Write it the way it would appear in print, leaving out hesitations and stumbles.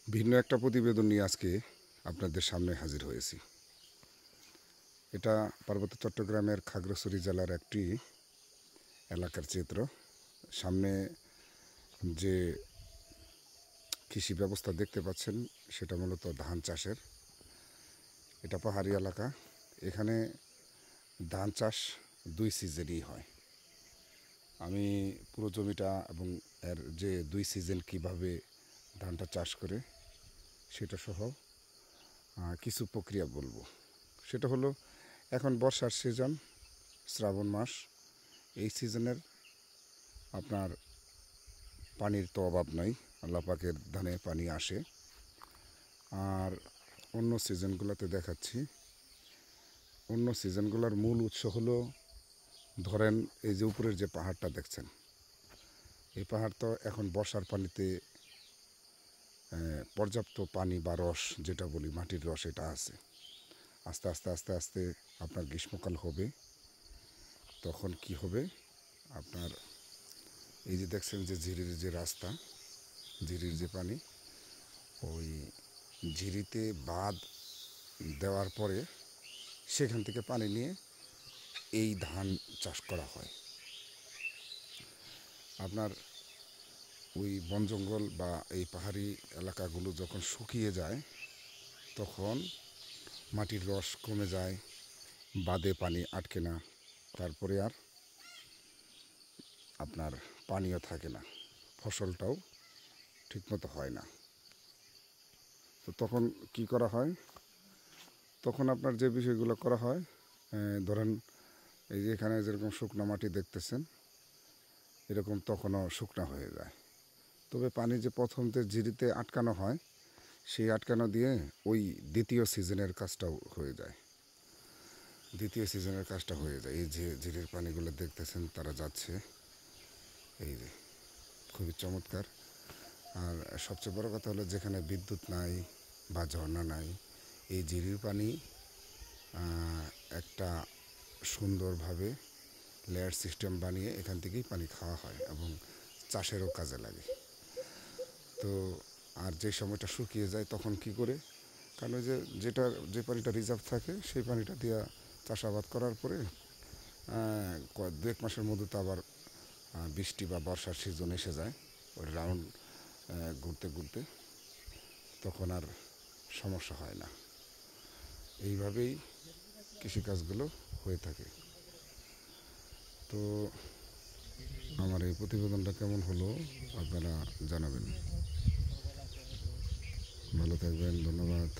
ভিন্ন একটা প্রতিবেদন নিয়ে আজকে আপনাদের সামনে হাজির হয়েছি। এটা পার্বত্য চট্টগ্রামের খাগড়াছড়ি জেলার একটি এলাকার চিত্র। সামনে যে কৃষি ব্যবস্থা দেখতে পাচ্ছেন সেটা মূলত ধান চাষের। এটা পাহাড়ি এলাকা, এখানে ধান চাষ 2 সিজনেই হয়। আমি পুরো জমিটা এবং এর যে 2 সিজন কিভাবে ধানটা চাষ করে সেটা সহ কিছু প্রক্রিয়া বলবো। সেটা হলো, এখন বর্ষার সিজন, শ্রাবণ মাস, এই সিজনের আপনার পানির তো অভাব নাই, আল্লাহ পাকের ধানে পানি আসে। আর অন্য সিজনগুলোতে দেখাচ্ছি, অন্য সিজনগুলোর মূল উৎস হলো, ধরেন এই যে উপরের যে পাহাড়টা দেখছেন, এই পাহাড় তো এখন বর্ষার পানিতে পর্যাপ্ত পানি বা রস যেটা বলি মাটির রস, এটা আছে। আস্তে আস্তে আস্তে আস্তে আপনার গ্রীষ্মকাল হবে, তখন কি হবে, আপনার এই যে দেখছেন যে ঝিরির যে রাস্তা, ঝিরির যে পানি, ওই ঝিরিতে বাঁধ দেওয়ার পরে সেখান থেকে পানি নিয়ে এই ধান চাষ করা হয়। আপনার ওই বন জঙ্গল বা এই পাহাড়ি এলাকাগুলো যখন শুকিয়ে যায়, তখন মাটির রস কমে যায়, বাঁধে পানি আটকে না, তারপরে আর আপনার পানিও থাকে না, ফসলটাও ঠিকমতো হয় না। তো তখন কি করা হয়, তখন আপনার যে বিষয়গুলো করা হয়, ধরেন এই যে এখানে যেরকম শুকনো মাটি দেখতেছেন, এরকম তখনও শুকনো হয়ে যায়। তবে পানি যে প্রথম যে ঝিরিতে আটকানো হয়, সেই আটকানো দিয়ে ওই দ্বিতীয় সিজনের কাজটাও হয়ে যায়। দ্বিতীয় সিজনের কাজটা হয়ে যায়। এই যে ঝিরির পানিগুলো দেখতেছেন তারা যাচ্ছে, এই যে খুবই চমৎকার। আর সবচেয়ে বড় কথা হলো, যেখানে বিদ্যুৎ নাই বা ঝর্ণা নাই, এই ঝিরির পানি একটা সুন্দরভাবে লেয়ার সিস্টেম বানিয়ে এখান থেকেই পানি খাওয়া হয় এবং চাষেরও কাজে লাগে। তো আর যে সময়টা শুকিয়ে যায় তখন কি করে, কারণ ওই যে পানিটা রিজার্ভ থাকে সেই পানিটা দিয়ে চাষাবাদ করার পরে 2-1 মাসের মধ্যে তো আবার বৃষ্টি বা বর্ষার সিজন এসে যায়, ওই রাউন্ড ঘুরতে ঘুরতে, তখন আর সমস্যা হয় না। এইভাবেই কৃষিকাজগুলো হয়ে থাকে। তো আমার এই প্রতিবেদনটা কেমন হলো আপনারা জানাবেন। ভালো থাকবেন, ধন্যবাদ।